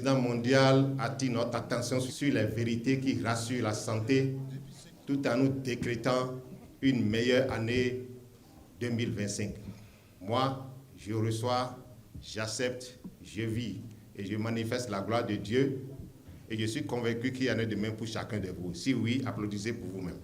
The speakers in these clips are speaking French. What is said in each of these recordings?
président mondial attire notre attention sur les vérités qui rassurent la santé, tout en nous décrétant une meilleure année 2025. Moi, je reçois, j'accepte, je vis et je manifeste la gloire de Dieu. Et je suis convaincu qu'il y en a de même pour chacun de vous. Si oui, applaudissez pour vous-même.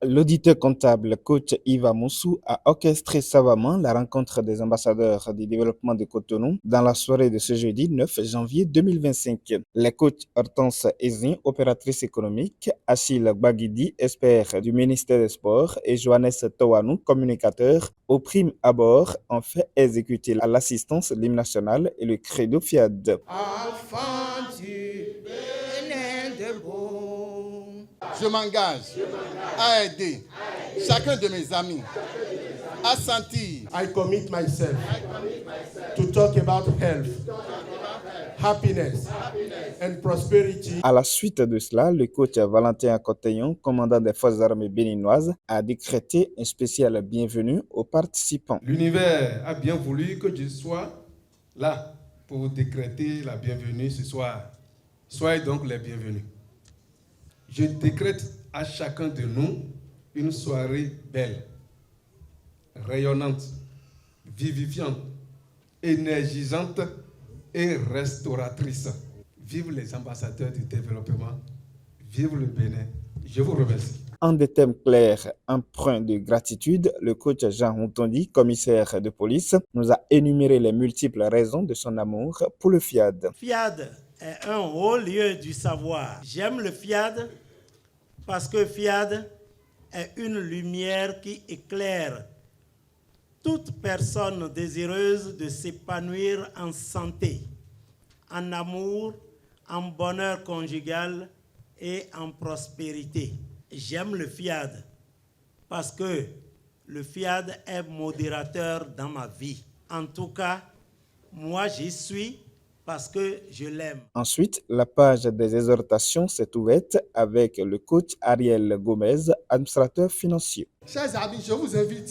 L'auditeur comptable coach Yves Moussou a orchestré savamment la rencontre des ambassadeurs du développement de Cotonou dans la soirée de ce jeudi 9 janvier 2025. Les coachs Hortense Ezin, opératrice économique, Achille Baguidi, expert du ministère des Sports, et Johannes Tawanou, communicateur, au prime abord, ont fait exécuter à l'assistance de l'hymne national et le credo FIAD. Je m'engage à aider chacun de mes amis à sentir. I commit myself to talk about health, happiness and prosperity. À la suite de cela, le coach Valentin Coteillon, commandant des forces armées béninoises, a décrété un spécial bienvenue aux participants. L'univers a bien voulu que je sois là pour décréter la bienvenue ce soir. Soyez donc les bienvenus. Je décrète à chacun de nous une soirée belle, rayonnante, vivifiante, énergisante et restauratrice. Vive les ambassadeurs du développement, vive le Bénin. Je vous remercie. En des thèmes clairs, empreints de gratitude, le coach Jean Routondi, commissaire de police, nous a énuméré les multiples raisons de son amour pour le FIAD. FIAD est un haut lieu du savoir. J'aime le FIAD parce que FIAD est une lumière qui éclaire toute personne désireuse de s'épanouir en santé, en amour, en bonheur conjugal et en prospérité. J'aime le FIAD parce que le FIAD est modérateur dans ma vie. En tout cas, moi j'y suis parce que je l'aime. Ensuite, la page des exhortations s'est ouverte avec le coach Ariel Gomez, administrateur financier. Chers amis, je vous invite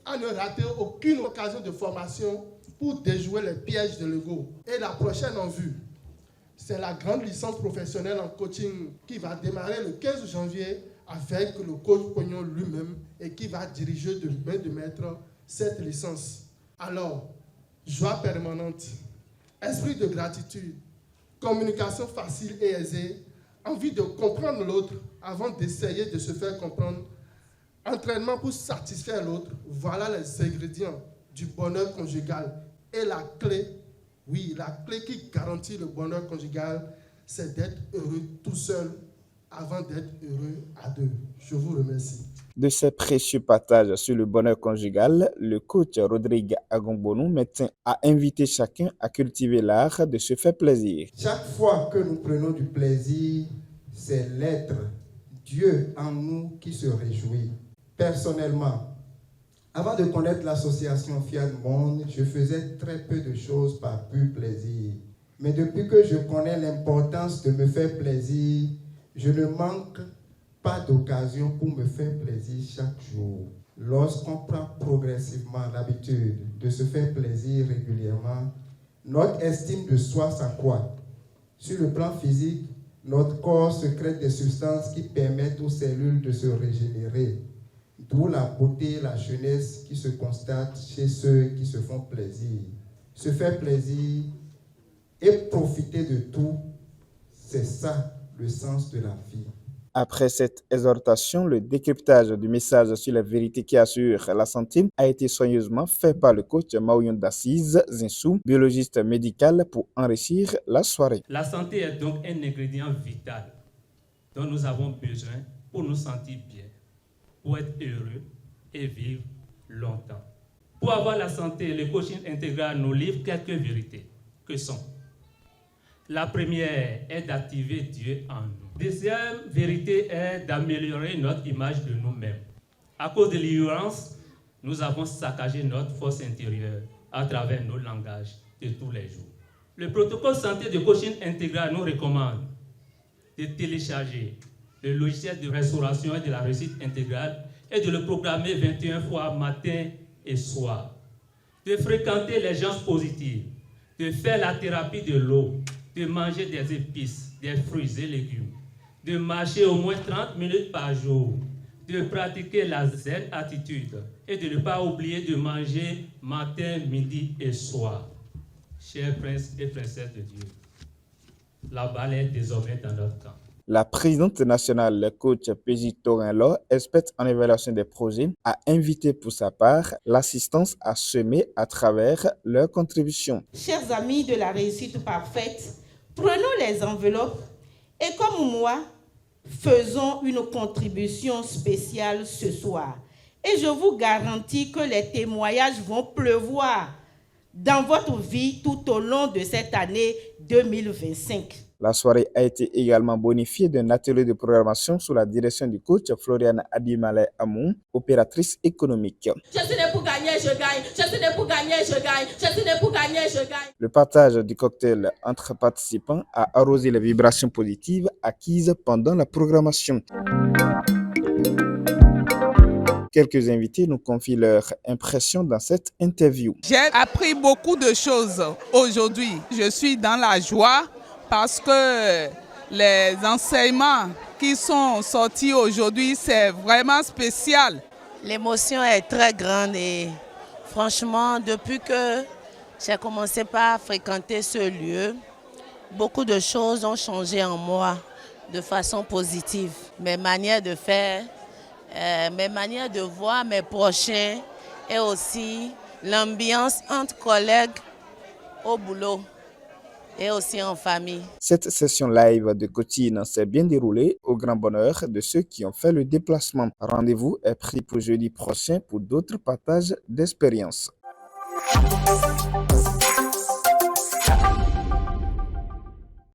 à ne rater aucune occasion de formation pour déjouer les pièges de l'ego. Et la prochaine en vue, c'est la grande licence professionnelle en coaching qui va démarrer le 15 janvier avec le coach Pognon lui-même et qui va diriger de main de maître cette licence. Alors, joie permanente, esprit de gratitude, communication facile et aisée, envie de comprendre l'autre avant d'essayer de se faire comprendre, entraînement pour satisfaire l'autre, voilà les ingrédients du bonheur conjugal. Et la clé, oui, la clé qui garantit le bonheur conjugal, c'est d'être heureux tout seul avant d'être heureux à deux. Je vous remercie. De ces précieux partages sur le bonheur conjugal, le coach Rodrigue Agombonou, médecin, a invité chacun à cultiver l'art de se faire plaisir. Chaque fois que nous prenons du plaisir, c'est l'être, Dieu en nous qui se réjouit. Personnellement, avant de connaître l'association FIAD Monde, je faisais très peu de choses par pur plaisir. Mais depuis que je connais l'importance de me faire plaisir, je ne manque pas d'occasion pour me faire plaisir chaque jour. Lorsqu'on prend progressivement l'habitude de se faire plaisir régulièrement, notre estime de soi s'accroît. Sur le plan physique, notre corps sécrète des substances qui permettent aux cellules de se régénérer. D'où la beauté et la jeunesse qui se constatent chez ceux qui se font plaisir. Se faire plaisir et profiter de tout, c'est ça le sens de la vie. Après cette exhortation, le décryptage du message sur la vérité qui assure la santé a été soigneusement fait par le coach Maouyon d'Assise Zinsou, biologiste médical, pour enrichir la soirée. La santé est donc un ingrédient vital dont nous avons besoin pour nous sentir bien, pour être heureux et vivre longtemps. Pour avoir la santé, le coaching intégral nous livre quelques vérités. Que sont? La première est d'activer Dieu en nous. Deuxième vérité est d'améliorer notre image de nous-mêmes. À cause de l'ignorance, nous avons saccagé notre force intérieure à travers nos langages de tous les jours. Le protocole santé de coaching intégral nous recommande de télécharger le logiciel de restauration et de la réussite intégrale et de le programmer 21 fois matin et soir, de fréquenter les gens positifs, de faire la thérapie de l'eau, de manger des épices, des fruits et légumes, de marcher au moins 30 minutes par jour, de pratiquer la zen attitude et de ne pas oublier de manger matin, midi et soir. Chers princes et princesses de Dieu, la balle est désormais dans notre camp. La présidente nationale, le coach Pési Torinlo, experte en évaluation des projets, a invité pour sa part l'assistance à semer à travers leurs contributions. Chers amis de la réussite parfaite, prenons les enveloppes et comme moi, faisons une contribution spéciale ce soir. Et je vous garantis que les témoignages vont pleuvoir dans votre vie tout au long de cette année 2025. La soirée a été également bonifiée d'un atelier de programmation sous la direction du coach Floriane Adimale Amon, opératrice économique. Je suis né pour gagner, je gagne. Je suis né pour gagner, je gagne. Je suis né pour gagner, je gagne. Le partage du cocktail entre participants a arrosé les vibrations positives acquises pendant la programmation. Quelques invités nous confient leur impression dans cette interview. J'ai appris beaucoup de choses aujourd'hui. Je suis dans la joie parce que les enseignements qui sont sortis aujourd'hui, c'est vraiment spécial. L'émotion est très grande et franchement, depuis que j'ai commencé par fréquenter ce lieu, beaucoup de choses ont changé en moi de façon positive. Mes manières de faire, mes manières de voir mes prochains et aussi l'ambiance entre collègues au boulot et aussi en famille. Cette session live de coaching s'est bien déroulée au grand bonheur de ceux qui ont fait le déplacement. Rendez-vous est pris pour jeudi prochain pour d'autres partages d'expériences.